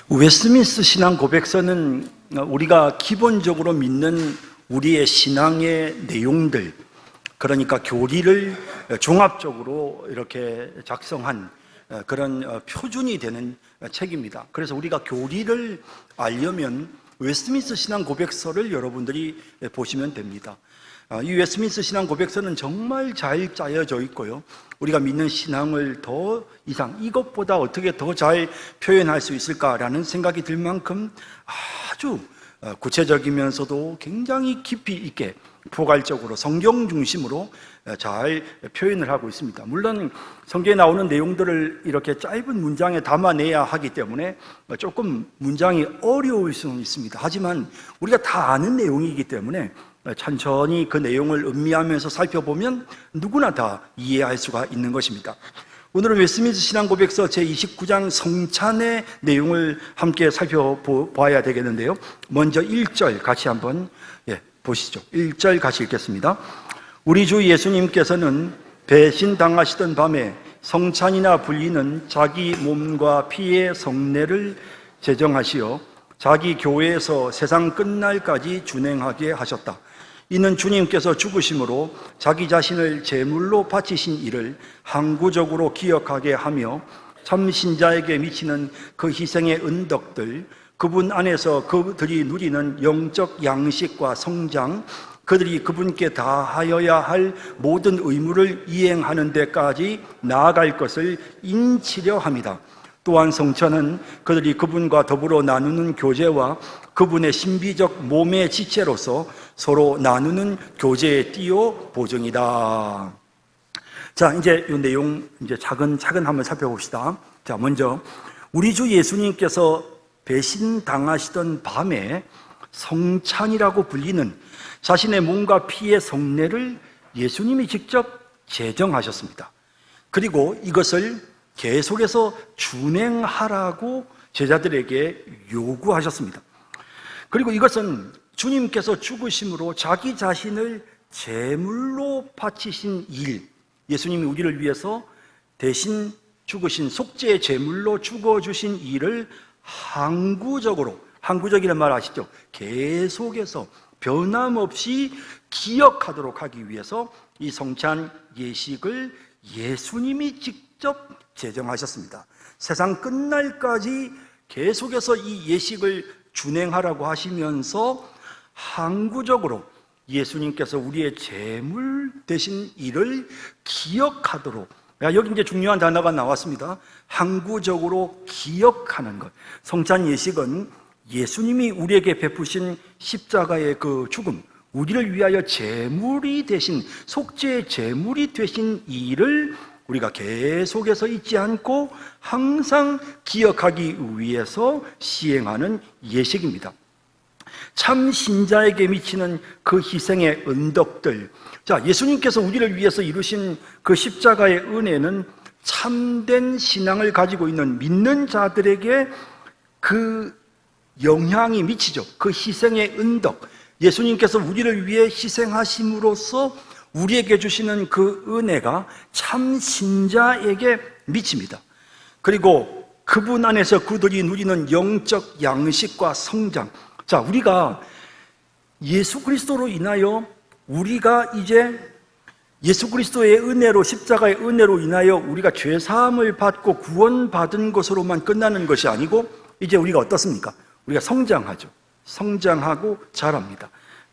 웨스트민스터 신앙 고백서는 우리가 기본적으로 믿는 우리의 신앙의 내용들, 그러니까 교리를 종합적으로 이렇게 작성한 그런 표준이 되는 책입니다. 그래서 우리가 교리를 알려면 웨스트민스터 신앙 고백서를 여러분들이 보시면 됩니다. 이 웨스트민스터 신앙 고백서는 정말 잘 짜여져 있고요, 우리가 믿는 신앙을 더 이상 이것보다 어떻게 더 잘 표현할 수 있을까라는 생각이 들 만큼 아주 구체적이면서도 굉장히 깊이 있게 포괄적으로 성경 중심으로 잘 표현을 하고 있습니다. 물론 성경에 나오는 내용들을 이렇게 짧은 문장에 담아내야 하기 때문에 조금 문장이 어려울 수는 있습니다. 하지만 우리가 다 아는 내용이기 때문에 천천히 그 내용을 음미하면서 살펴보면 누구나 다 이해할 수가 있는 것입니다. 오늘은 웨스트민스터 신앙 고백서 제29장 성찬의 내용을 함께 살펴봐야 되겠는데요, 먼저 1절 같이 한번 보시죠. 1절 같이 읽겠습니다. 우리 주 예수님께서는 배신당하시던 밤에 성찬이나 불리는 자기 몸과 피의 성례를 제정하시어 자기 교회에서 세상 끝날까지 준행하게 하셨다. 이는 주님께서 죽으심으로 자기 자신을 제물로 바치신 일을 항구적으로 기억하게 하며 참 신자에게 미치는 그 희생의 은덕들, 그분 안에서 그들이 누리는 영적 양식과 성장, 그들이 그분께 다하여야 할 모든 의무를 이행하는 데까지 나아갈 것을 인치려 합니다. 또한 성찬은 그들이 그분과 더불어 나누는 교제와 그분의 신비적 몸의 지체로서 서로 나누는 교제의 띠요 보증이다. 자, 이제 이 내용 차근차근 한번 살펴봅시다. 자, 먼저 우리 주 예수님께서 배신당하시던 밤에 성찬이라고 불리는 자신의 몸과 피의 성례를 예수님이 직접 제정하셨습니다. 그리고 이것을 계속해서 준행하라고 제자들에게 요구하셨습니다. 그리고 이것은 주님께서 죽으심으로 자기 자신을 제물로 바치신 일, 예수님이 우리를 위해서 대신 죽으신 속죄의 제물로 죽어주신 일을 항구적이라는 말 아시죠? 계속해서 변함없이 기억하도록 하기 위해서 이 성찬 예식을 예수님이 직접 제정하셨습니다. 세상 끝날까지 계속해서 이 예식을 준행하라고 하시면서 항구적으로 예수님께서 우리의 제물 되신 일을 기억하도록, 여기 이제 중요한 단어가 나왔습니다. 항구적으로 기억하는 것. 성찬 예식은 예수님이 우리에게 베푸신 십자가의 그 죽음, 우리를 위하여 제물이 되신, 속죄의 제물이 되신 일을 우리가 계속해서 잊지 않고 항상 기억하기 위해서 시행하는 예식입니다. 참 신자에게 미치는 그 희생의 은덕들. 자, 예수님께서 우리를 위해서 이루신 그 십자가의 은혜는 참된 신앙을 가지고 있는 믿는 자들에게 그 영향이 미치죠. 그 희생의 은덕. 예수님께서 우리를 위해 희생하심으로써 우리에게 주시는 그 은혜가 참 신자에게 미칩니다. 그리고 그분 안에서 그들이 누리는 영적 양식과 성장. 자, 우리가 예수 그리스도로 인하여 우리가 이제 예수 그리스도의 은혜로, 십자가의 은혜로 인하여 우리가 죄사함을 받고 구원받은 것으로만 끝나는 것이 아니고 이제 우리가 어떻습니까? 우리가 성장하죠. 성장하고 자랍니다.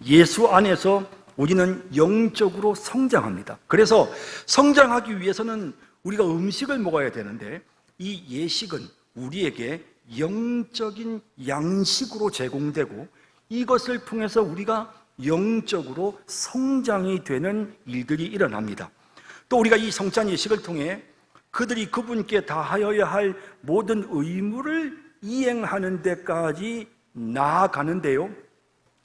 예수 안에서 우리는 영적으로 성장합니다. 그래서 성장하기 위해서는 우리가 음식을 먹어야 되는데 이 예식은 우리에게 영적인 양식으로 제공되고 이것을 통해서 우리가 영적으로 성장이 되는 일들이 일어납니다. 또 우리가 이 성찬 예식을 통해 그들이 그분께 다하여야 할 모든 의무를 이행하는 데까지 나아가는데요,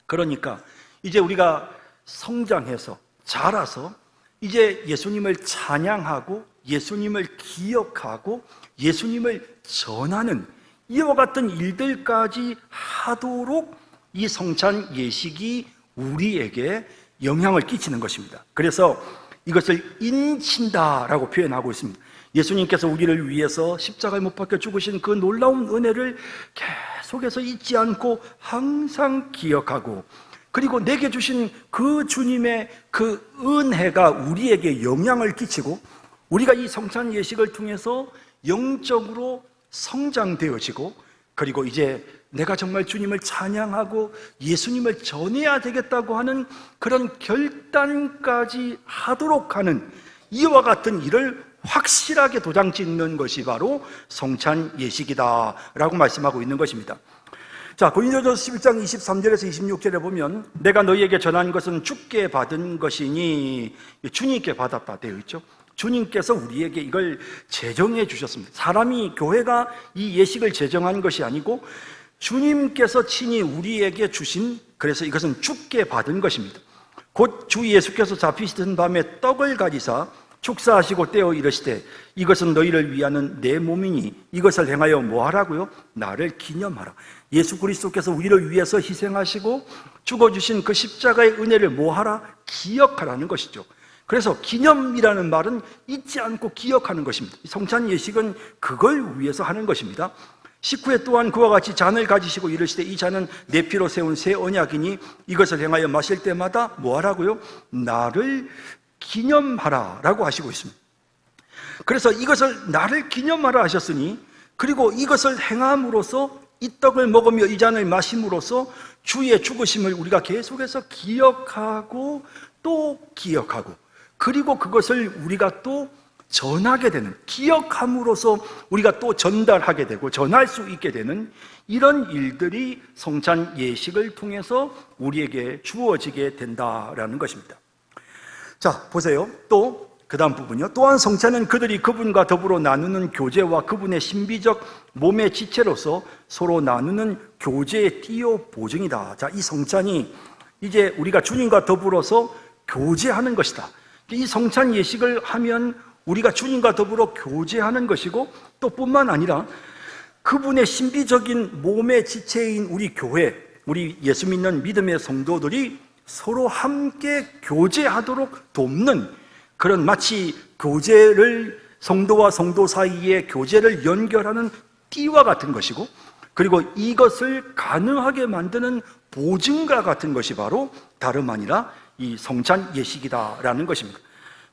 그러니까 이제 우리가 성장해서 자라서 이제 예수님을 찬양하고 예수님을 기억하고 예수님을 전하는 이와 같은 일들까지 하도록 이 성찬 예식이 우리에게 영향을 끼치는 것입니다. 그래서 이것을 인친다라고 표현하고 있습니다. 예수님께서 우리를 위해서 십자가에 못 박혀 죽으신 그 놀라운 은혜를 계속해서 잊지 않고 항상 기억하고, 그리고 내게 주신 그 주님의 그 은혜가 우리에게 영향을 끼치고, 우리가 이 성찬 예식을 통해서 영적으로 성장되어지고, 그리고 이제 내가 정말 주님을 찬양하고 예수님을 전해야 되겠다고 하는 그런 결단까지 하도록 하는, 이와 같은 일을 확실하게 도장 찍는 것이 바로 성찬 예식이다 라고 말씀하고 있는 것입니다. 자, 고린도전서 11장 23절에서 26절에 보면 내가 너희에게 전한 것은 주께 받은 것이니 주님께 받았다 되어 있죠. 주님께서 우리에게 이걸 제정해 주셨습니다. 사람이, 교회가 이 예식을 제정한 것이 아니고 주님께서 친히 우리에게 주신, 그래서 이것은 주께 받은 것입니다. 곧 주 예수께서 잡히시던 밤에 떡을 가지사 축사하시고 떼어 이르시되 이것은 너희를 위하는 내 몸이니 이것을 행하여 뭐하라고요? 나를 기념하라. 예수 그리스도께서 우리를 위해서 희생하시고 죽어주신 그 십자가의 은혜를 뭐하라? 기억하라는 것이죠. 그래서 기념이라는 말은 잊지 않고 기억하는 것입니다. 성찬 예식은 그걸 위해서 하는 것입니다. 19회 또한 그와 같이 잔을 가지시고 이르시되 이 잔은 내 피로 세운 새 언약이니 이것을 행하여 마실 때마다 뭐하라고요? 나를 기념하라 라고 하시고 있습니다. 그래서 이것을 나를 기념하라 하셨으니, 그리고 이것을 행함으로써 이 떡을 먹으며 이 잔을 마심으로써 주의 죽으심을 우리가 계속해서 기억하고 또 기억하고, 그리고 그것을 우리가 또 전하게 되는, 기억함으로써 우리가 또 전달하게 되고 전할 수 있게 되는 이런 일들이 성찬 예식을 통해서 우리에게 주어지게 된다라는 것입니다. 자, 보세요. 또 그 다음 부분이요. 또한 성찬은 그들이 그분과 더불어 나누는 교제와 그분의 신비적 몸의 지체로서 서로 나누는 교제의 띠요 보증이다. 자, 이 성찬이 이제 우리가 주님과 더불어서 교제하는 것이다. 이 성찬 예식을 하면 우리가 주님과 더불어 교제하는 것이고, 또 뿐만 아니라 그분의 신비적인 몸의 지체인 우리 교회, 우리 예수 믿는 믿음의 성도들이 서로 함께 교제하도록 돕는, 그런 마치 교제를, 성도와 성도 사이의 교제를 연결하는 띠와 같은 것이고, 그리고 이것을 가능하게 만드는 보증과 같은 것이 바로 다름 아니라 이 성찬 예식이다라는 것입니다.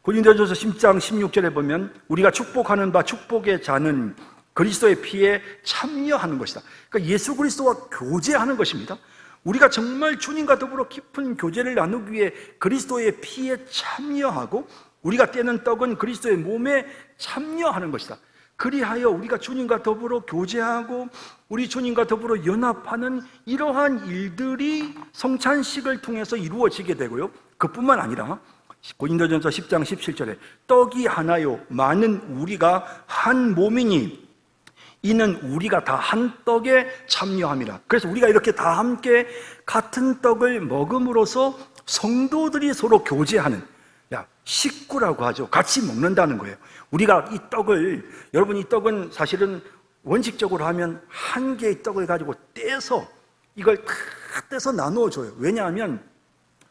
고린도전서 10장 16절에 보면 우리가 축복하는 바 축복의 잔은 그리스도의 피에 참여하는 것이다. 그러니까 예수 그리스도와 교제하는 것입니다. 우리가 정말 주님과 더불어 깊은 교제를 나누기 위해 그리스도의 피에 참여하고, 우리가 떼는 떡은 그리스도의 몸에 참여하는 것이다. 그리하여 우리가 주님과 더불어 교제하고 우리 주님과 더불어 연합하는 이러한 일들이 성찬식을 통해서 이루어지게 되고요. 그뿐만 아니라 고린도전서 10장 17절에 떡이 하나요 많은 우리가 한 몸이니 이는 우리가 다 한 떡에 참여함이라. 그래서 우리가 이렇게 다 함께 같은 떡을 먹음으로써 성도들이 서로 교제하는, 식구라고 하죠. 같이 먹는다는 거예요. 우리가 이 떡을, 여러분 이 떡은 사실은 원칙적으로 하면 한 개의 떡을 가지고 떼서 이걸 다 떼서 나누어 줘요. 왜냐하면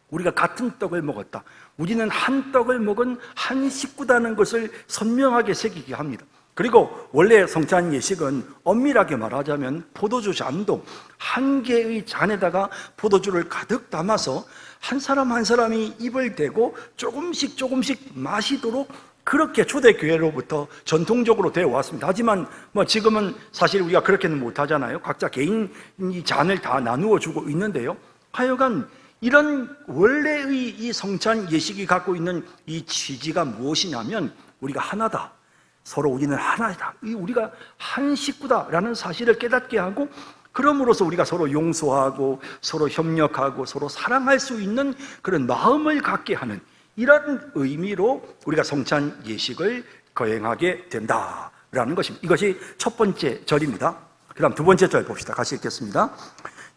우리가 같은 떡을 먹었다, 우리는 한 떡을 먹은 한 식구다는 것을 선명하게 새기게 합니다. 그리고 원래 성찬 예식은 엄밀하게 말하자면 포도주 잔도 한 개의 잔에다가 포도주를 가득 담아서 한 사람 한 사람이 입을 대고 조금씩 마시도록 그렇게 초대교회로부터 전통적으로 되어 왔습니다. 하지만 지금은 사실 우리가 그렇게는 못하잖아요. 각자 개인 이 잔을 다 나누어 주고 있는데요. 하여간 이런 원래의 이 성찬 예식이 갖고 있는 이 취지가 무엇이냐면 우리가 하나다, 서로 우리는 하나이다, 우리가 한 식구다라는 사실을 깨닫게 하고, 그럼으로써 우리가 서로 용서하고 서로 협력하고 서로 사랑할 수 있는 그런 마음을 갖게 하는 이런 의미로 우리가 성찬 예식을 거행하게 된다라는 것입니다. 이것이 첫 번째 절입니다. 그 다음 두 번째 절 봅시다. 같이 읽겠습니다.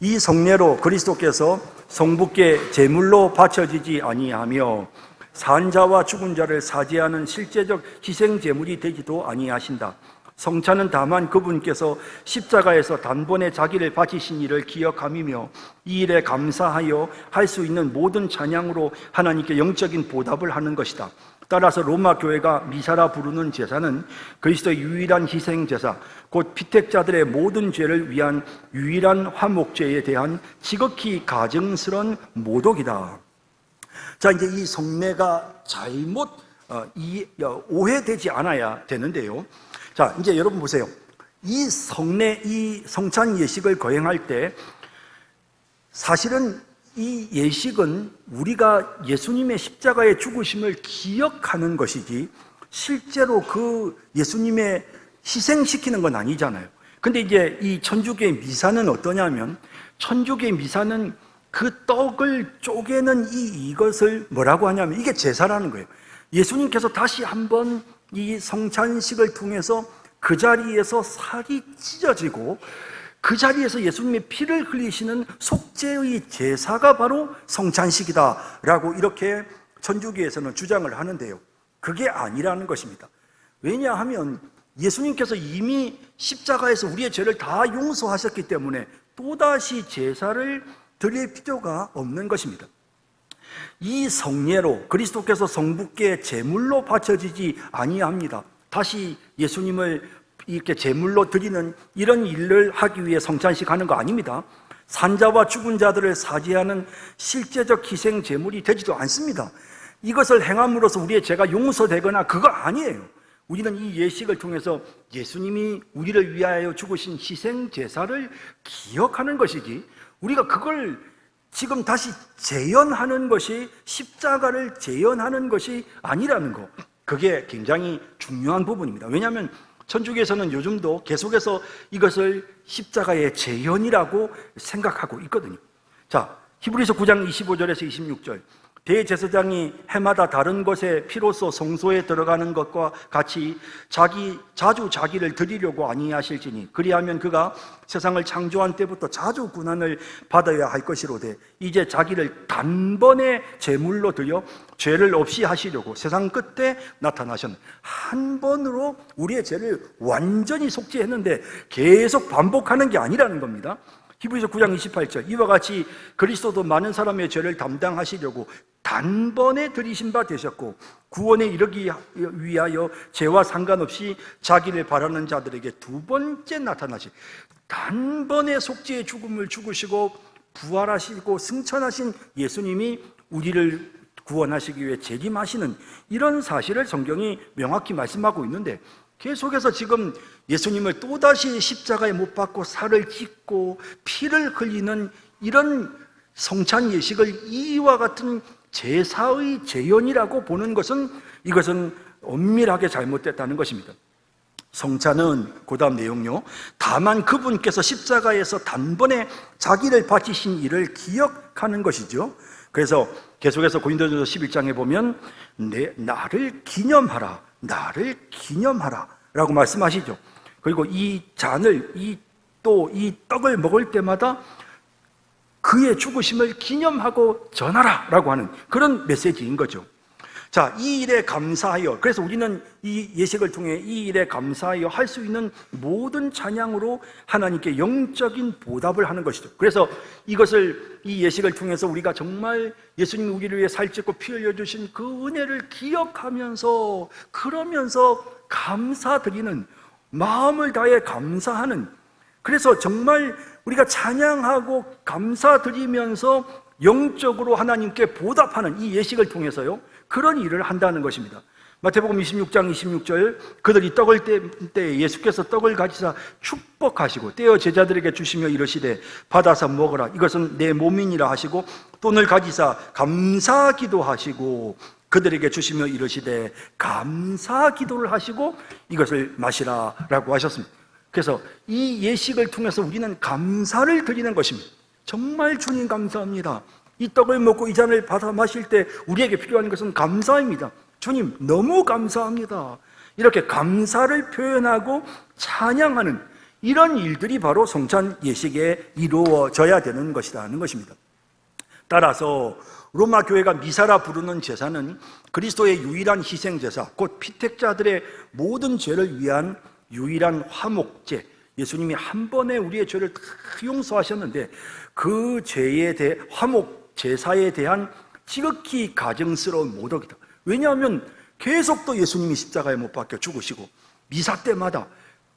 이 성례로 그리스도께서 성부께 제물로 바쳐지지 아니하며 산 자와 죽은 자를 사죄하는 실제적 희생 제물이 되지도 아니하신다. 성찬은 다만 그분께서 십자가에서 단번에 자기를 바치신 일을 기억함이며 이 일에 감사하여 할 수 있는 모든 찬양으로 하나님께 영적인 보답을 하는 것이다. 따라서 로마 교회가 미사라 부르는 제사는 그리스도의 유일한 희생 제사, 곧 피택자들의 모든 죄를 위한 유일한 화목제에 대한 지극히 가증스러운 모독이다. 자, 이제 이 성례가 잘못 오해되지 않아야 되는데요. 자, 이제 여러분 보세요. 이 성례, 이 성찬 예식을 거행할 때 사실은 이 예식은 우리가 예수님의 십자가의 죽으심을 기억하는 것이지 실제로 그 예수님의 희생시키는 건 아니잖아요. 근데 이제 이 천주교의 미사는 어떠냐면, 천주교의 미사는 그 떡을 쪼개는 이것을 뭐라고 하냐면 이게 제사라는 거예요. 예수님께서 다시 한번 이 성찬식을 통해서 그 자리에서 살이 찢어지고 그 자리에서 예수님의 피를 흘리시는 속죄의 제사가 바로 성찬식이다라고 이렇게 천주교에서는 주장을 하는데요. 그게 아니라는 것입니다. 왜냐하면 예수님께서 이미 십자가에서 우리의 죄를 다 용서하셨기 때문에 또다시 제사를 드릴 필요가 없는 것입니다. 이 성례로 그리스도께서 성부께 제물로 바쳐지지 아니합니다. 다시 예수님을 이렇게 제물로 드리는 이런 일을 하기 위해 성찬식 하는 거 아닙니다. 산자와 죽은 자들을 사죄하는 실제적 희생 제물이 되지도 않습니다. 이것을 행함으로써 우리의 죄가 용서되거나 그거 아니에요. 우리는 이 예식을 통해서 예수님이 우리를 위하여 죽으신 희생 제사를 기억하는 것이지, 우리가 그걸 지금 다시 재현하는 것이, 십자가를 재현하는 것이 아니라는 거, 그게 굉장히 중요한 부분입니다. 왜냐하면 천주교에서는 요즘도 계속해서 이것을 십자가의 재현이라고 생각하고 있거든요. 자, 히브리서 9장 25절에서 26절, 대제사장이 해마다 다른 곳에 피로써 성소에 들어가는 것과 같이 자주 자기를 드리려고 아니하실지니 그리하면 그가 세상을 창조한 때부터 자주 고난을 받아야 할 것이로되 이제 자기를 단번에 제물로 드려 죄를 없이 하시려고 세상 끝에 나타나셨네. 한 번으로 우리의 죄를 완전히 속죄했는데 계속 반복하는 게 아니라는 겁니다. 히브리서 9장 28절, 이와 같이 그리스도도 많은 사람의 죄를 담당하시려고 단번에 들이신 바 되셨고 구원에 이르기 위하여 죄와 상관없이 자기를 바라는 자들에게 두 번째 나타나신, 단번에 속죄의 죽음을 죽으시고 부활하시고 승천하신 예수님이 우리를 구원하시기 위해 재림하시는 이런 사실을 성경이 명확히 말씀하고 있는데, 계속해서 지금 예수님을 또다시 십자가에 못 박고 살을 찢고 피를 흘리는 이런 성찬 예식을 이와 같은 제사의 재현이라고 보는 것은, 이것은 엄밀하게 잘못됐다는 것입니다. 성찬은 그 다음 내용요, 다만 그분께서 십자가에서 단번에 자기를 바치신 일을 기억하는 것이죠. 그래서 계속해서 고린도전서 11장에 보면 나를 기념하라, 나를 기념하라 라고 말씀하시죠. 그리고 이 잔을, 이 떡을 먹을 때마다 그의 죽으심을 기념하고 전하라 라고 하는 그런 메시지인 거죠. 자, 이 일에 감사하여, 그래서 우리는 이 예식을 통해 이 일에 감사하여 할 수 있는 모든 찬양으로 하나님께 영적인 보답을 하는 것이죠. 그래서 이것을, 이 예식을 통해서 우리가 정말 예수님이 우리를 위해 살찢고 피 흘려주신 그 은혜를 기억하면서, 그러면서 감사드리는, 마음을 다해 감사하는, 그래서 정말 우리가 찬양하고 감사드리면서 영적으로 하나님께 보답하는 이 예식을 통해서요, 그런 일을 한다는 것입니다. 마태복음 26장 26절, 그들이 떡을 때 예수께서 떡을 가지사 축복하시고 떼어 제자들에게 주시며 이르시되 받아서 먹으라, 이것은 내 몸이니라 하시고 돈을 가지사 감사 기도하시고 그들에게 주시며 이르시되 감사 기도를 하시고 이것을 마시라 라고 하셨습니다. 그래서 이 예식을 통해서 우리는 감사를 드리는 것입니다. 정말 주님 감사합니다. 이 떡을 먹고 이 잔을 받아 마실 때 우리에게 필요한 것은 감사입니다. 주님 너무 감사합니다. 이렇게 감사를 표현하고 찬양하는 이런 일들이 바로 성찬 예식에 이루어져야 되는 것이라는 것입니다. 따라서 로마 교회가 미사라 부르는 제사는 그리스도의 유일한 희생제사, 곧 피택자들의 모든 죄를 위한 유일한 화목제, 예수님이 한 번에 우리의 죄를 다 용서하셨는데 그 죄에 대해 화목 제사에 대한 지극히 가증스러운 모독이다. 왜냐하면 계속 또 예수님이 십자가에 못 박혀 죽으시고, 미사 때마다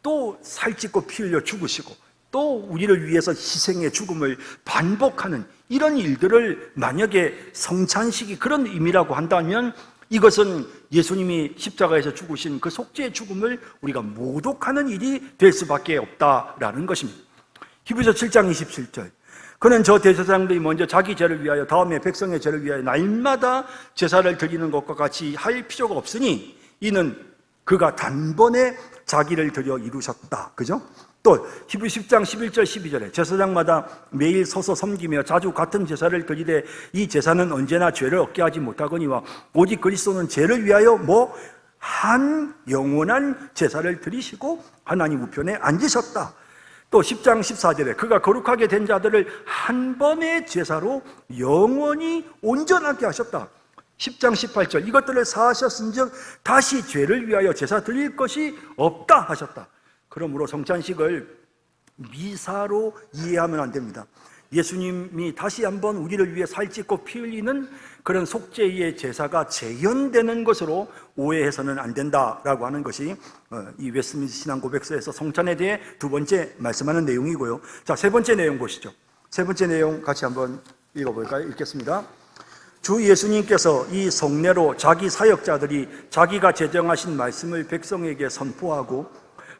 또 살찌고 피 흘려 죽으시고, 또 우리를 위해서 희생의 죽음을 반복하는 이런 일들을 만약에 성찬식이 그런 의미라고 한다면, 이것은 예수님이 십자가에서 죽으신 그 속죄의 죽음을 우리가 모독하는 일이 될 수밖에 없다라는 것입니다. 히브리서 7장 27절, 그는 저 대제사장들이 먼저 자기 죄를 위하여 다음에 백성의 죄를 위하여 날마다 제사를 드리는 것과 같이 할 필요가 없으니 이는 그가 단번에 자기를 드려 이루셨다. 그죠? 또 히브리 10장 11절 12절에 제사장마다 매일 서서 섬기며 자주 같은 제사를 드리되 이 제사는 언제나 죄를 얻게 하지 못하거니와 오직 그리스도는 죄를 위하여 한 영원한 제사를 드리시고 하나님 우편에 앉으셨다. 또 10장 14절에 그가 거룩하게 된 자들을 한 번의 제사로 영원히 온전하게 하셨다. 10장 18절 이것들을 사하셨은즉 다시 죄를 위하여 제사 드릴 것이 없다 하셨다. 그러므로 성찬식을 미사로 이해하면 안 됩니다. 예수님이 다시 한번 우리를 위해 살찌고 피 흘리는 그런 속죄의 제사가 재현되는 것으로 오해해서는 안 된다라고 하는 것이 이 웨스트민스터 신앙 고백서에서 성찬에 대해 두 번째 말씀하는 내용이고요. 자, 세 번째 내용 보시죠. 세 번째 내용 같이 한번 읽어볼까요? 읽겠습니다. 주 예수님께서 이 성례로 자기 사역자들이 자기가 제정하신 말씀을 백성에게 선포하고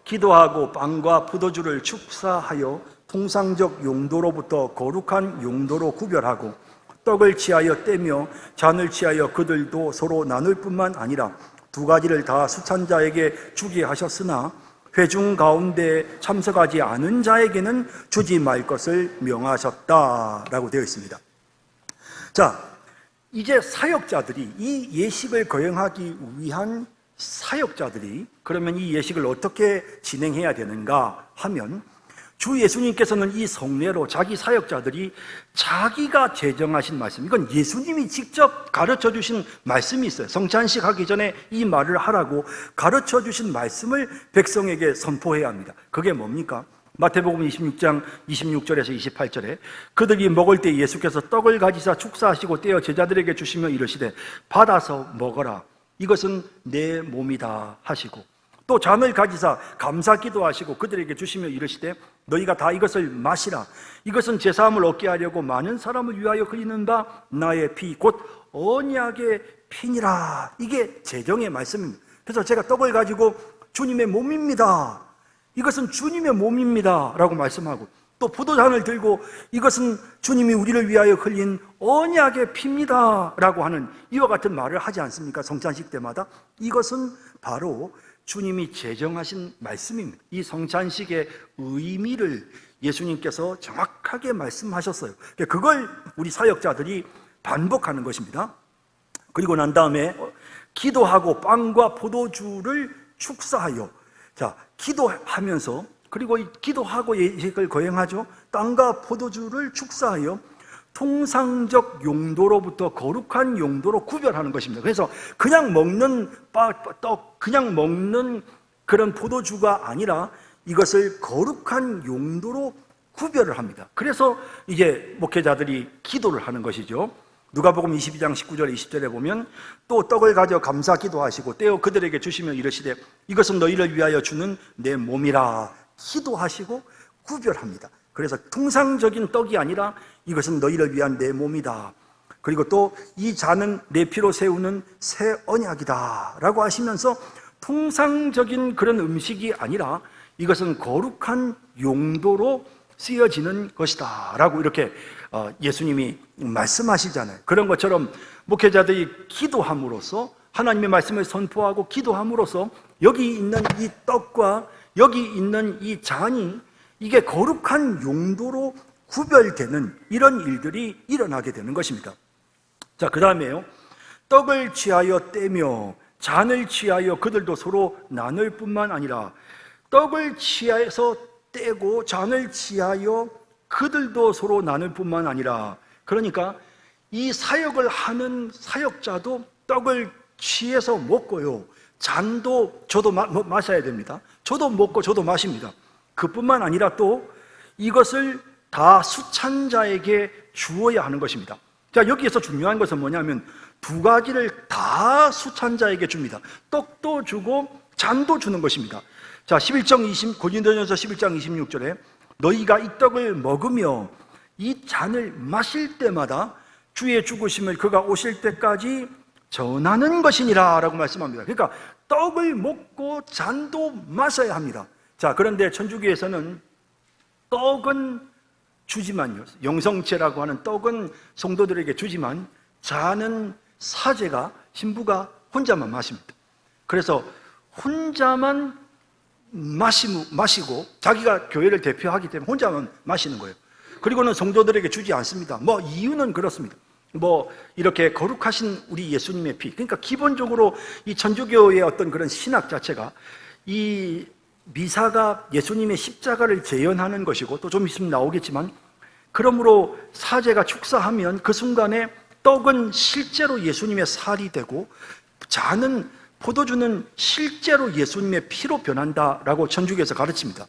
기도하고 빵과 포도주를 축사하여 통상적 용도로부터 거룩한 용도로 구별하고 떡을 취하여 떼며 잔을 취하여 그들도 서로 나눌 뿐만 아니라 두 가지를 다 수찬자에게 주게 하셨으나 회중 가운데 참석하지 않은 자에게는 주지 말 것을 명하셨다라고 되어 있습니다. 자, 이제 사역자들이 이 예식을 거행하기 위한 사역자들이 그러면 이 예식을 어떻게 진행해야 되는가 하면 주 예수님께서는 이 성례로 자기 사역자들이 자기가 제정하신 말씀, 이건 예수님이 직접 가르쳐 주신 말씀이 있어요. 성찬식 하기 전에 이 말을 하라고 가르쳐 주신 말씀을 백성에게 선포해야 합니다. 그게 뭡니까? 마태복음 26장 26절에서 28절에 그들이 먹을 때 예수께서 떡을 가지사 축사하시고 떼어 제자들에게 주시며 이르시되 받아서 먹어라, 이것은 내 몸이다 하시고 또 잔을 가지사 감사 기도하시고 그들에게 주시며 이르시되 너희가 다 이것을 마시라, 이것은 제사함을 얻게 하려고 많은 사람을 위하여 흘리는 바 나의 피 곧 언약의 피니라. 이게 제정의 말씀입니다. 그래서 제가 떡을 가지고 주님의 몸입니다, 이것은 주님의 몸입니다 라고 말씀하고 또 포도잔을 들고 이것은 주님이 우리를 위하여 흘린 언약의 피입니다 라고 하는 이와 같은 말을 하지 않습니까? 성찬식 때마다. 이것은 바로 주님이 제정하신 말씀입니다. 이 성찬식의 의미를 예수님께서 정확하게 말씀하셨어요. 그걸 우리 사역자들이 반복하는 것입니다. 그리고 난 다음에 기도하고 빵과 포도주를 축사하여, 자, 기도하면서 그리고 기도하고 예식을 거행하죠. 땅과 포도주를 축사하여 통상적 용도로부터 거룩한 용도로 구별하는 것입니다. 그래서 그냥 먹는 떡, 그냥 먹는 그런 포도주가 아니라 이것을 거룩한 용도로 구별을 합니다. 그래서 이제 목회자들이 기도를 하는 것이죠. 누가복음 22장 19절 20절에 보면 또 떡을 가져 감사 기도하시고 떼어 그들에게 주시며 이르시되 이것은 너희를 위하여 주는 내 몸이라 기도하시고 구별합니다. 그래서 통상적인 떡이 아니라 이것은 너희를 위한 내 몸이다. 그리고 또 이 잔은 내 피로 세우는 새 언약이다 라고 하시면서 통상적인 그런 음식이 아니라 이것은 거룩한 용도로 쓰여지는 것이다 라고 이렇게 예수님이 말씀하시잖아요. 그런 것처럼 목회자들이 기도함으로써 하나님의 말씀을 선포하고 기도함으로써 여기 있는 이 떡과 여기 있는 이 잔이 이게 거룩한 용도로 구별되는 이런 일들이 일어나게 되는 것입니다. 자, 그 다음에요. 떡을 취하여 떼며 잔을 취하여 그들도 서로 나눌 뿐만 아니라 떡을 취해서 떼고 잔을 취하여 그들도 서로 나눌 뿐만 아니라, 그러니까 이 사역을 하는 사역자도 떡을 취해서 먹고요, 잔도 저도 마셔야 됩니다. 저도 먹고 저도 마십니다. 그뿐만 아니라 또 이것을 다 수찬자에게 주어야 하는 것입니다. 자, 여기에서 중요한 것은 뭐냐면 두 가지를 다 수찬자에게 줍니다. 떡도 주고 잔도 주는 것입니다. 자, 11장 고린도전서 11장 26절에 너희가 이 떡을 먹으며 이 잔을 마실 때마다 주의 죽으심을 그가 오실 때까지 전하는 것이니라 라고 말씀합니다. 그러니까 떡을 먹고 잔도 마셔야 합니다. 자, 그런데 천주교에서는 떡은 주지만요, 영성체라고 하는 떡은 성도들에게 주지만 잔은 사제가, 신부가 혼자만 마십니다. 그래서 혼자만 마시고 자기가 교회를 대표하기 때문에 혼자만 마시는 거예요. 그리고는 성도들에게 주지 않습니다. 이유는 그렇습니다. 이렇게 거룩하신 우리 예수님의 피, 그러니까 기본적으로 이 천주교의 어떤 그런 신학 자체가 이 미사가 예수님의 십자가를 재현하는 것이고, 또 좀 있으면 나오겠지만, 그러므로 사제가 축사하면 그 순간에 떡은 실제로 예수님의 살이 되고 잔은, 포도주는 실제로 예수님의 피로 변한다라고 천주교에서 가르칩니다.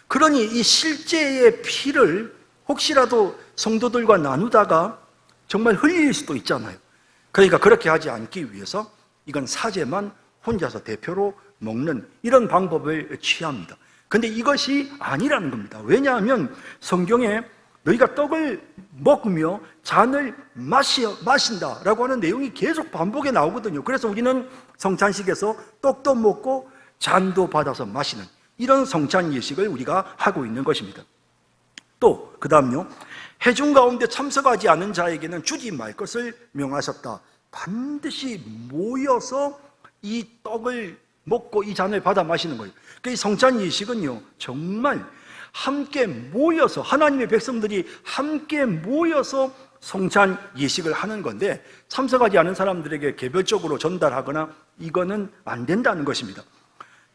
그러니 이 실제의 피를 혹시라도 성도들과 나누다가 정말 흘릴 수도 있잖아요. 그러니까 그렇게 하지 않기 위해서 이건 사제만 혼자서 대표로 먹는 이런 방법을 취합니다. 근데 이것이 아니라는 겁니다. 왜냐하면 성경에 너희가 떡을 먹으며 잔을 마신다라고 하는 내용이 계속 반복에 나오거든요. 그래서 우리는 성찬식에서 떡도 먹고 잔도 받아서 마시는 이런 성찬 예식을 우리가 하고 있는 것입니다. 또 그 다음요, 회중 가운데 참석하지 않은 자에게는 주지 말 것을 명하셨다. 반드시 모여서 이 떡을 먹고 이 잔을 받아 마시는 거예요. 이 성찬 예식은요, 정말 함께 모여서, 하나님의 백성들이 함께 모여서 성찬 예식을 하는 건데, 참석하지 않은 사람들에게 개별적으로 전달하거나 이거는 안 된다는 것입니다.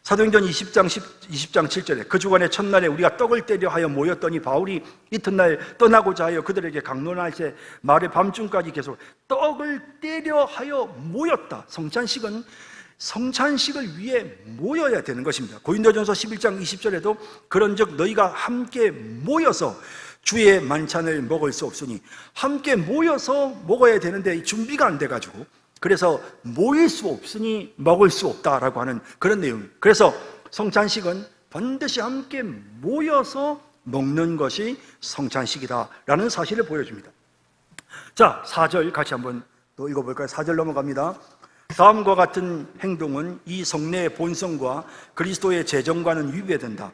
사도행전 20장 7절에 그 주간의 첫날에 우리가 떡을 떼려 하여 모였더니 바울이 이튿날 떠나고자 하여 그들에게 강론할 때 말의 밤중까지 계속 떡을 떼려 하여 모였다. 성찬식은 성찬식을 위해 모여야 되는 것입니다. 고린도전서 11장 20절에도 그런즉 너희가 함께 모여서 주의 만찬을 먹을 수 없으니, 함께 모여서 먹어야 되는데 준비가 안 돼가지고, 그래서 모일 수 없으니 먹을 수 없다라고 하는 그런 내용. 그래서 성찬식은 반드시 함께 모여서 먹는 것이 성찬식이다라는 사실을 보여줍니다. 자, 4절 같이 한번 또 읽어볼까요? 4절 넘어갑니다. 다음과 같은 행동은 이 성례의 본성과 그리스도의 제정과는 위배된다.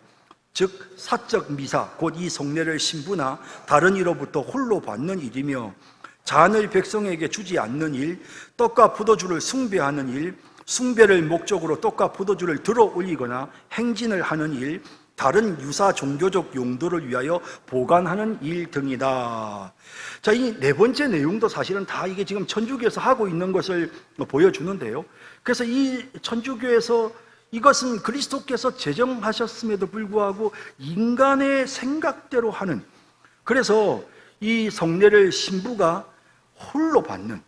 즉 사적 미사 곧 이 성례를 신부나 다른 이로부터 홀로 받는 일이며, 잔을 백성에게 주지 않는 일, 떡과 포도주를 숭배하는 일, 숭배를 목적으로 떡과 포도주를 들어 올리거나 행진을 하는 일, 다른 유사 종교적 용도를 위하여 보관하는 일 등이다. 자, 이 네 번째 내용도 사실은 다 이게 지금 천주교에서 하고 있는 것을 보여주는데요. 그래서 이 천주교에서 이것은 그리스도께서 제정하셨음에도 불구하고 인간의 생각대로 하는, 그래서 이 성례를 신부가 홀로 받는,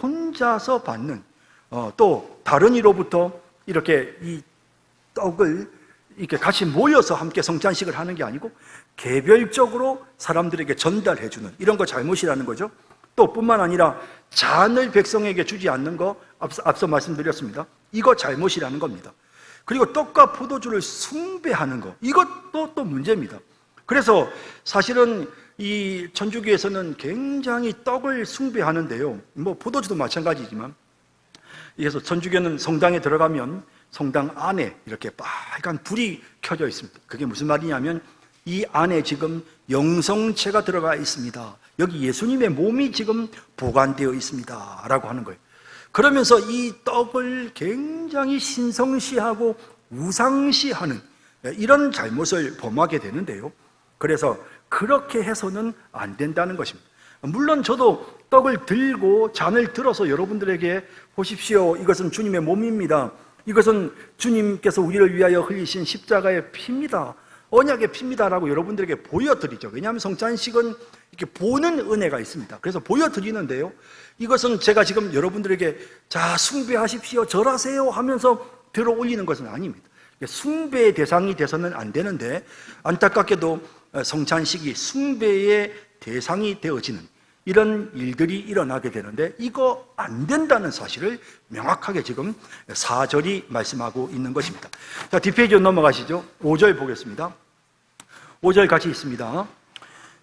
혼자서 받는, 또 다른 이로부터 이렇게 이 떡을 이렇게 같이 모여서 함께 성찬식을 하는 게 아니고 개별적으로 사람들에게 전달해주는 이런 거 잘못이라는 거죠. 또 뿐만 아니라 잔을 백성에게 주지 않는 거 앞서 말씀드렸습니다. 이거 잘못이라는 겁니다. 그리고 떡과 포도주를 숭배하는 거, 이것도 또 문제입니다. 그래서 사실은 이 천주교에서는 굉장히 떡을 숭배하는데요, 포도주도 마찬가지지만, 그래서 천주교는 성당에 들어가면 성당 안에 이렇게 빨간 불이 켜져 있습니다. 그게 무슨 말이냐면 이 안에 지금 영성체가 들어가 있습니다. 여기 예수님의 몸이 지금 보관되어 있습니다 라고 하는 거예요. 그러면서 이 떡을 굉장히 신성시하고 우상시하는 이런 잘못을 범하게 되는데요. 그래서 그렇게 해서는 안 된다는 것입니다. 물론 저도 떡을 들고 잔을 들어서 여러분들에게 보십시오, 이것은 주님의 몸입니다, 이것은 주님께서 우리를 위하여 흘리신 십자가의 피입니다, 언약의 피입니다라고 여러분들에게 보여드리죠. 왜냐하면 성찬식은 이렇게 보는 은혜가 있습니다. 그래서 보여드리는데요, 이것은 제가 지금 여러분들에게 자 숭배하십시오, 절하세요 하면서 들어 올리는 것은 아닙니다. 숭배의 대상이 돼서는 안 되는데, 안타깝게도 성찬식이 숭배의 대상이 되어지는 이런 일들이 일어나게 되는데 이거 안 된다는 사실을 명확하게 지금 4절이 말씀하고 있는 것입니다. 자, 뒷페이지로 넘어가시죠. 5절 보겠습니다. 5절 같이 있습니다.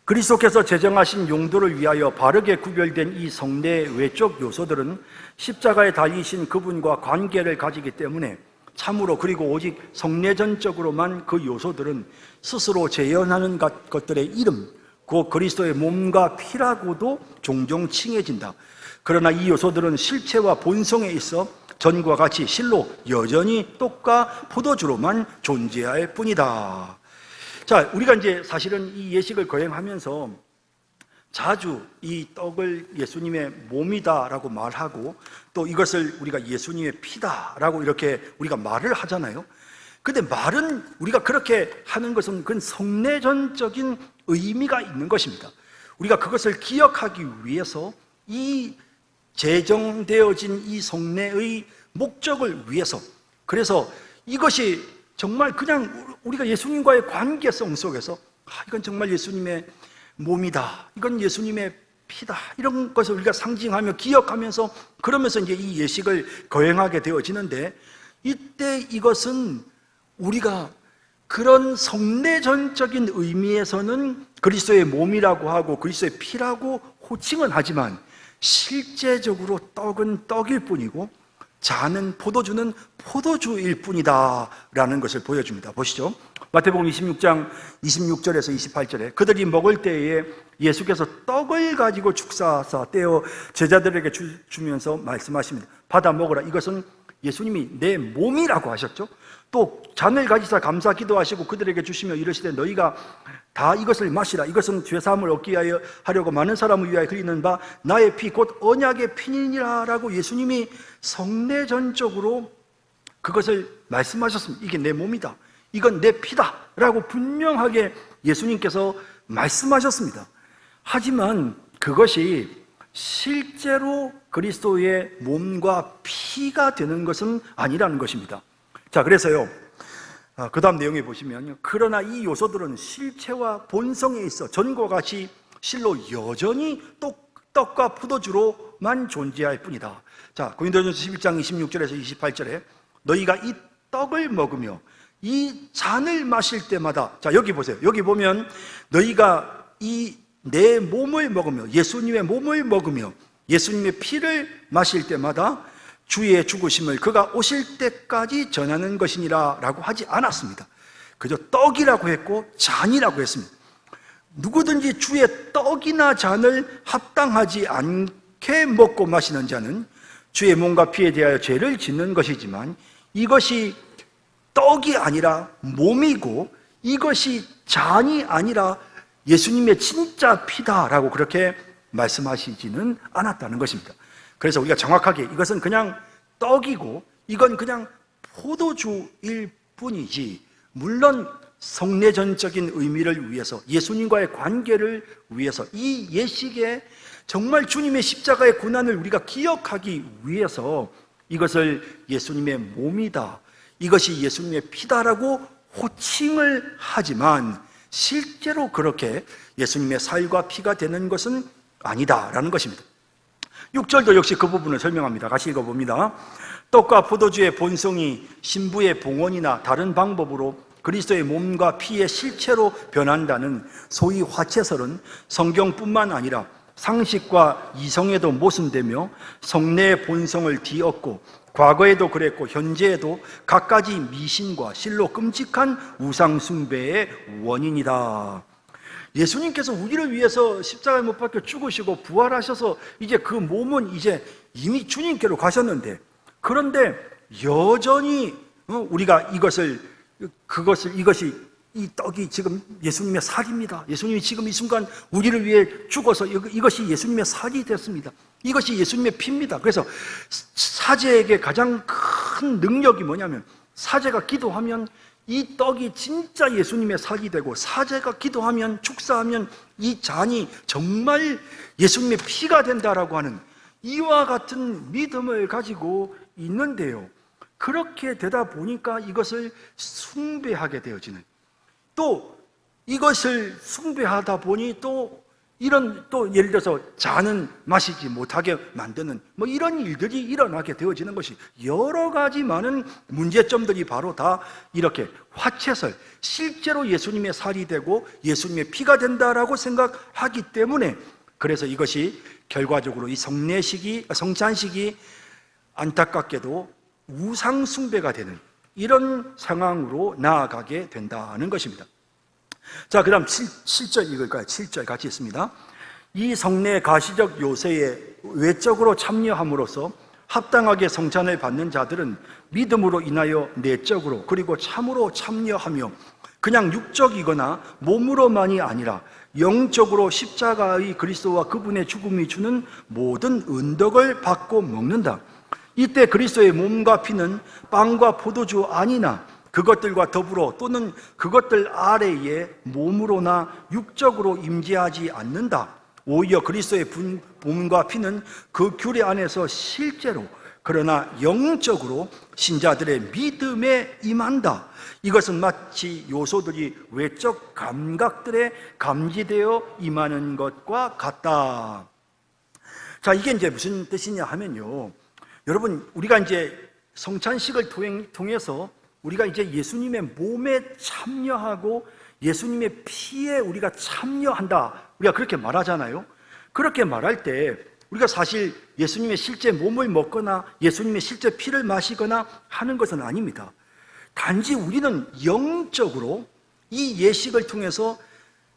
그리스도께서 제정하신 용도를 위하여 바르게 구별된 이 성내의 외적 요소들은 십자가에 달리신 그분과 관계를 가지기 때문에 참으로 그리고 오직 성내전적으로만 그 요소들은 스스로 재현하는 것들의 이름, 그 그리스도의 몸과 피라고도 종종 칭해진다. 그러나 이 요소들은 실체와 본성에 있어 전과 같이 실로 여전히 떡과 포도주로만 존재할 뿐이다. 자, 우리가 이제 사실은 이 예식을 거행하면서 자주 이 떡을 예수님의 몸이다라고 말하고 또 이것을 우리가 예수님의 피다라고 이렇게 우리가 말을 하잖아요. 근데 말은 우리가 그렇게 하는 것은 그건 성내전적인 의미가 있는 것입니다. 우리가 그것을 기억하기 위해서 이 제정되어진 이 성내의 목적을 위해서, 그래서 이것이 정말 그냥 우리가 예수님과의 관계성 속에서 이건 정말 예수님의 몸이다, 이건 예수님의 피다, 이런 것을 우리가 상징하며 기억하면서 그러면서 이제 이 예식을 거행하게 되어지는데, 이때 이것은 우리가 그런 성내전적인 의미에서는 그리스도의 몸이라고 하고 그리스도의 피라고 호칭은 하지만 실제적으로 떡은 떡일 뿐이고 잔은 포도주는 포도주일 뿐이다 라는 것을 보여줍니다. 보시죠. 마태복음 26장 26절에서 28절에 그들이 먹을 때에 예수께서 떡을 가지고 축사하사 떼어 제자들에게 주면서 말씀하십니다. 받아 먹으라. 이것은 예수님이 내 몸이라고 하셨죠. 또 잔을 가지사 감사 기도하시고 그들에게 주시며 이르시되 너희가 다 이것을 마시라. 이것은 죄사함을 얻기 위하여 하려고 많은 사람을 위하여 흘리는 바 나의 피 곧 언약의 피니라 라고 예수님이 성내전적으로 그것을 말씀하셨습니다. 이게 내 몸이다, 이건 내 피다 라고 분명하게 예수님께서 말씀하셨습니다. 하지만 그것이 실제로 그리스도의 몸과 피가 되는 것은 아니라는 것입니다. 자, 그래서요, 그 다음 내용에 보시면요, 그러나 이 요소들은 실체와 본성에 있어 전과 같이 실로 여전히 떡과 포도주로만 존재할 뿐이다. 자, 고린도전서 11장 26절에서 28절에 너희가 이 떡을 먹으며 이 잔을 마실 때마다, 자, 여기 보세요. 여기 보면 너희가 이 내 몸을 먹으며 예수님의 몸을 먹으며 예수님의 피를 마실 때마다 주의 죽으심을 그가 오실 때까지 전하는 것이니라 라고 하지 않았습니다. 그저 떡이라고 했고 잔이라고 했습니다. 누구든지 주의 떡이나 잔을 합당하지 않게 먹고 마시는 자는 주의 몸과 피에 대하여 죄를 짓는 것이지만 이것이 떡이 아니라 몸이고 이것이 잔이 아니라 예수님의 진짜 피다라고 그렇게 말씀하시지는 않았다는 것입니다. 그래서 우리가 정확하게 이것은 그냥 떡이고 이건 그냥 포도주일 뿐이지, 물론 성내전적인 의미를 위해서 예수님과의 관계를 위해서 이 예식에 정말 주님의 십자가의 고난을 우리가 기억하기 위해서 이것을 예수님의 몸이다, 이것이 예수님의 피다라고 호칭을 하지만 실제로 그렇게 예수님의 살과 피가 되는 것은 아니다라는 것입니다. 6절도 역시 그 부분을 설명합니다. 같이 읽어봅니다. 떡과 포도주의 본성이 신부의 봉헌이나 다른 방법으로 그리스도의 몸과 피의 실체로 변한다는 소위 화채설은 성경뿐만 아니라 상식과 이성에도 모순되며 성내의 본성을 뒤엎고 과거에도 그랬고 현재에도 갖가지 미신과 실로 끔찍한 우상 숭배의 원인이다. 예수님께서 우리를 위해서 십자가에 못 박혀 죽으시고 부활하셔서 이제 그 몸은 이제 이미 주님께로 가셨는데, 그런데 여전히 우리가 이것이 이 떡이 지금 예수님의 살입니다. 예수님이 지금 이 순간 우리를 위해 죽어서 이것이 예수님의 살이 됐습니다. 이것이 예수님의 피입니다. 그래서 사제에게 가장 큰 능력이 뭐냐면, 사제가 기도하면 이 떡이 진짜 예수님의 살이 되고, 사제가 기도하면, 축사하면 이 잔이 정말 예수님의 피가 된다라고 하는 이와 같은 믿음을 가지고 있는데요, 그렇게 되다 보니까 이것을 숭배하게 되어지는, 또 이것을 숭배하다 보니 또 이런, 또 예를 들어서 잔은 마시지 못하게 만드는 이런 일들이 일어나게 되어지는 것이, 여러 가지 많은 문제점들이 바로 다 이렇게 화채설, 실제로 예수님의 살이 되고 예수님의 피가 된다라고 생각하기 때문에, 그래서 이것이 결과적으로 이 성찬식이 안타깝게도 우상 숭배가 되는 이런 상황으로 나아가게 된다는 것입니다. 자, 그 다음 7절 읽을까요? 7절 같이 있습니다. 이 성례 가시적 요새에 외적으로 참여함으로써 합당하게 성찬을 받는 자들은 믿음으로 인하여 내적으로 그리고 참으로 참여하며 그냥 육적이거나 몸으로만이 아니라 영적으로 십자가의 그리스도와 그분의 죽음이 주는 모든 은덕을 받고 먹는다. 이때 그리스도의 몸과 피는 빵과 포도주 아니나 그것들과 더불어 또는 그것들 아래에 몸으로나 육적으로 임재하지 않는다. 오히려 그리스도의 몸과 피는 그 규례 안에서 실제로, 그러나 영적으로 신자들의 믿음에 임한다. 이것은 마치 요소들이 외적 감각들에 감지되어 임하는 것과 같다. 자, 이게 이제 무슨 뜻이냐 하면요, 여러분, 우리가 이제 성찬식을 통해서 우리가 이제 예수님의 몸에 참여하고 예수님의 피에 우리가 참여한다, 우리가 그렇게 말하잖아요. 그렇게 말할 때 우리가 사실 예수님의 실제 몸을 먹거나 예수님의 실제 피를 마시거나 하는 것은 아닙니다. 단지 우리는 영적으로 이 예식을 통해서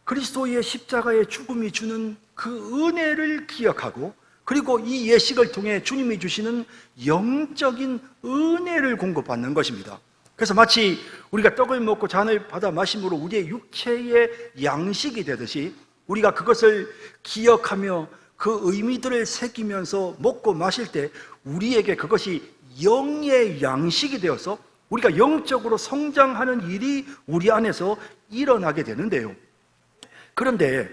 그리스도의 십자가의 죽음이 주는 그 은혜를 기억하고, 그리고 이 예식을 통해 주님이 주시는 영적인 은혜를 공급받는 것입니다. 그래서 마치 우리가 떡을 먹고 잔을 받아 마심으로 우리의 육체의 양식이 되듯이 우리가 그것을 기억하며 그 의미들을 새기면서 먹고 마실 때 우리에게 그것이 영의 양식이 되어서 우리가 영적으로 성장하는 일이 우리 안에서 일어나게 되는데요. 그런데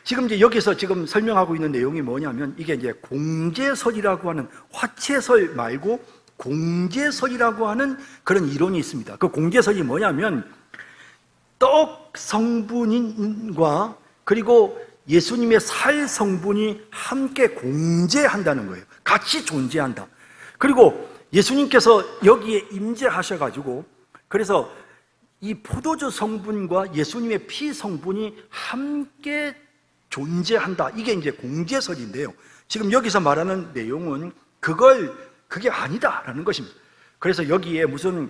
지금 이제 여기서 지금 설명하고 있는 내용이 뭐냐면, 이게 이제 공제설이라고 하는, 화채설 말고 공제설이라고 하는 그런 이론이 있습니다. 그 공제설이 뭐냐면, 떡 성분과 그리고 예수님의 살 성분이 함께 공제한다는 거예요. 같이 존재한다. 그리고 예수님께서 여기에 임재하셔가지고, 그래서 이 포도주 성분과 예수님의 피 성분이 함께 존재한다. 이게 이제 공제설인데요. 지금 여기서 말하는 내용은 그게 아니다라는 것입니다. 그래서 여기에 무슨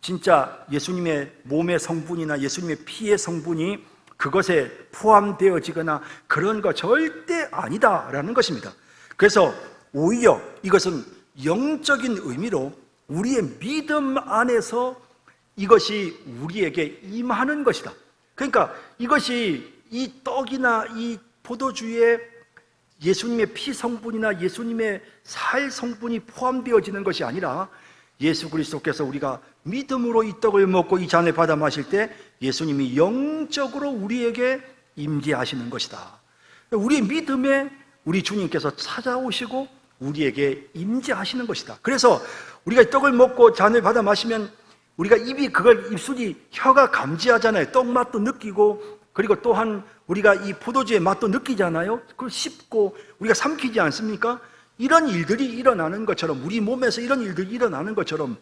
진짜 예수님의 몸의 성분이나 예수님의 피의 성분이 그것에 포함되어지거나 그런 거 절대 아니다라는 것입니다. 그래서 오히려 이것은 영적인 의미로 우리의 믿음 안에서 이것이 우리에게 임하는 것이다. 그러니까 이것이 이 떡이나 이 포도주에 예수님의 피 성분이나 예수님의 살 성분이 포함되어지는 것이 아니라, 예수 그리스도께서 우리가 믿음으로 이 떡을 먹고 이 잔을 받아 마실 때 예수님이 영적으로 우리에게 임재하시는 것이다. 우리의 믿음에 우리 주님께서 찾아오시고 우리에게 임재하시는 것이다. 그래서 우리가 떡을 먹고 잔을 받아 마시면 우리가 입술이 혀가 감지하잖아요. 떡 맛도 느끼고, 그리고 또한 우리가 이 포도주의 맛도 느끼잖아요. 그걸 씹고 우리가 삼키지 않습니까? 이런 일들이 일어나는 것처럼, 우리 몸에서 이런 일들이 일어나는 것처럼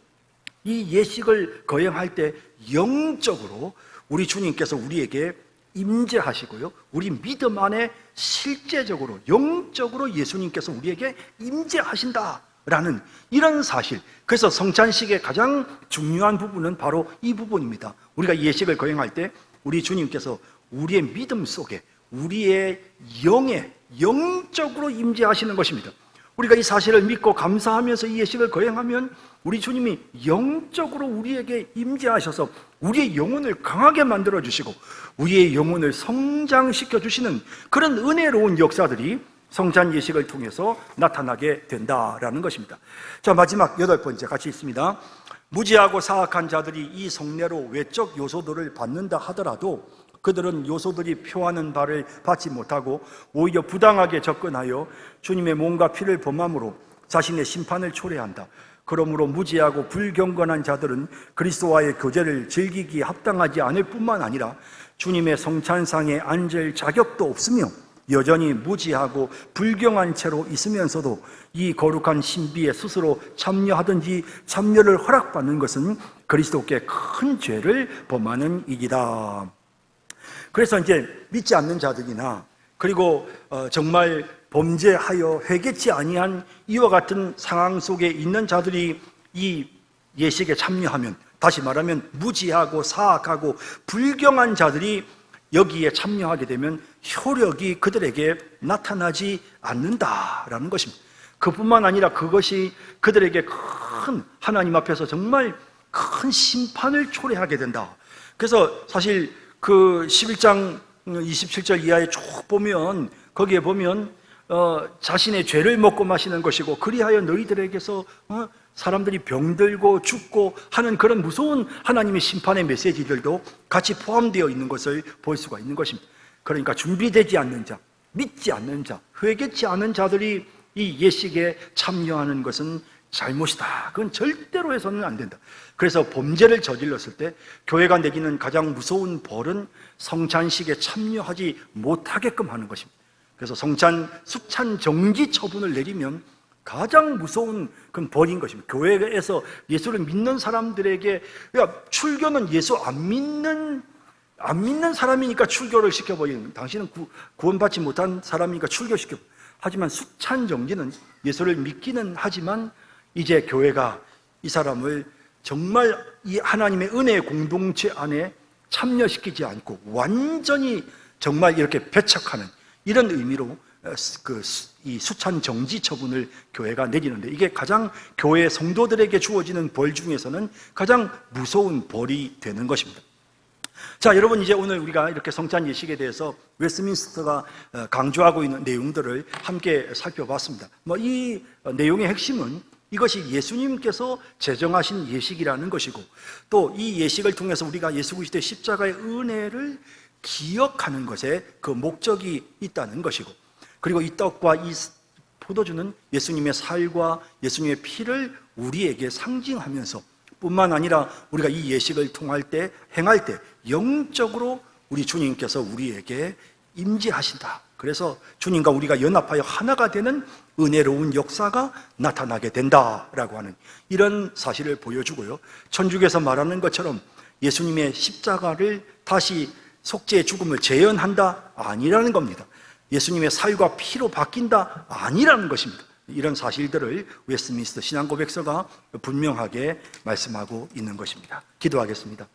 이 예식을 거행할 때 영적으로 우리 주님께서 우리에게 임재하시고요, 우리 믿음 안에 실제적으로 영적으로 예수님께서 우리에게 임재하신다라는 이런 사실. 그래서 성찬식의 가장 중요한 부분은 바로 이 부분입니다. 우리가 예식을 거행할 때 우리 주님께서 우리의 믿음 속에 우리의 영에 영적으로 임재하시는 것입니다. 우리가 이 사실을 믿고 감사하면서 이 예식을 거행하면 우리 주님이 영적으로 우리에게 임재하셔서 우리의 영혼을 강하게 만들어 주시고 우리의 영혼을 성장시켜 주시는 그런 은혜로운 역사들이 성찬 예식을 통해서 나타나게 된다라는 것입니다. 자, 마지막 8번째 같이 있습니다. 무지하고 사악한 자들이 이 성례로 외적 요소들을 받는다 하더라도 그들은 요소들이 표하는 바를 받지 못하고 오히려 부당하게 접근하여 주님의 몸과 피를 범함으로 자신의 심판을 초래한다. 그러므로 무지하고 불경건한 자들은 그리스도와의 교제를 즐기기에 합당하지 않을 뿐만 아니라 주님의 성찬상에 앉을 자격도 없으며 여전히 무지하고 불경한 채로 있으면서도 이 거룩한 신비에 스스로 참여하든지 참여를 허락받는 것은 그리스도께 큰 죄를 범하는 일이다. 그래서 이제 믿지 않는 자들이나 그리고 정말 범죄하여 회개치 아니한 이와 같은 상황 속에 있는 자들이 이 예식에 참여하면, 다시 말하면 무지하고 사악하고 불경한 자들이 여기에 참여하게 되면 효력이 그들에게 나타나지 않는다라는 것입니다. 그뿐만 아니라 그것이 그들에게 큰, 하나님 앞에서 정말 큰 심판을 초래하게 된다. 그래서 사실 그 11장 27절 이하에 쭉 보면, 거기에 보면 자신의 죄를 먹고 마시는 것이고, 그리하여 너희들에게서 사람들이 병들고 죽고 하는 그런 무서운 하나님의 심판의 메시지들도 같이 포함되어 있는 것을 볼 수가 있는 것입니다. 그러니까 준비되지 않는 자, 믿지 않는 자, 회개치 않은 자들이 이 예식에 참여하는 것은 잘못이다. 그건 절대로 해서는 안 된다. 그래서 범죄를 저질렀을 때 교회가 내리는 가장 무서운 벌은 성찬식에 참여하지 못하게끔 하는 것입니다. 그래서 수찬 정지 처분을 내리면 가장 무서운 그런 벌인 것입니다. 교회에서 예수를 믿는 사람들에게, 그러니까 출교는 예수 안 믿는 사람이니까 출교를 시켜버리는, 당신은 구원받지 못한 사람이니까 출교시켜. 하지만 수찬 정지는 예수를 믿기는 하지만 이제 교회가 이 사람을 정말 이 하나님의 은혜의 공동체 안에 참여시키지 않고 완전히 정말 이렇게 배척하는 이런 의미로 이 수찬 정지 처분을 교회가 내리는데, 이게 가장 교회 성도들에게 주어지는 벌 중에서는 가장 무서운 벌이 되는 것입니다. 자, 여러분, 이제 오늘 우리가 이렇게 성찬 예식에 대해서 웨스트민스터가 강조하고 있는 내용들을 함께 살펴봤습니다. 이 내용의 핵심은 이것이 예수님께서 제정하신 예식이라는 것이고, 또 이 예식을 통해서 우리가 예수 그리스도의 십자가의 은혜를 기억하는 것에 그 목적이 있다는 것이고, 그리고 이 떡과 이 포도주는 예수님의 살과 예수님의 피를 우리에게 상징하면서 뿐만 아니라 우리가 이 예식을 행할 때 영적으로 우리 주님께서 우리에게 임재하신다. 그래서 주님과 우리가 연합하여 하나가 되는 은혜로운 역사가 나타나게 된다라고 하는 이런 사실을 보여주고요. 천주교에서 말하는 것처럼 예수님의 십자가를 다시 속죄의 죽음을 재현한다? 아니라는 겁니다. 예수님의 살과 피로 바뀐다? 아니라는 것입니다. 이런 사실들을 웨스트민스터 신앙고백서가 분명하게 말씀하고 있는 것입니다. 기도하겠습니다.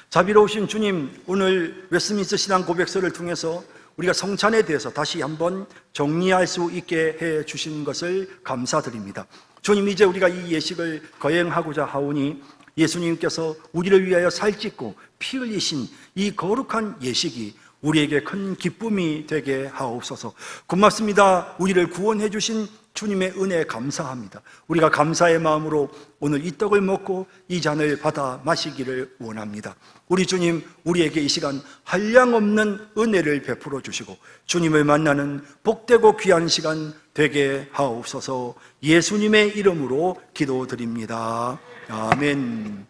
자비로우신 주님, 오늘 웨스트민스터 신앙고백서를 통해서 우리가 성찬에 대해서 다시 한번 정리할 수 있게 해 주신 것을 감사드립니다. 주님, 이제 우리가 이 예식을 거행하고자 하오니 예수님께서 우리를 위하여 살찢고 피 흘리신 이 거룩한 예식이 우리에게 큰 기쁨이 되게 하옵소서. 고맙습니다. 우리를 구원해 주신 주님의 은혜에 감사합니다. 우리가 감사의 마음으로 오늘 이 떡을 먹고 이 잔을 받아 마시기를 원합니다. 우리 주님, 우리에게 이 시간 한량없는 은혜를 베풀어 주시고 주님을 만나는 복되고 귀한 시간 되게 하옵소서. 예수님의 이름으로 기도드립니다. 아멘.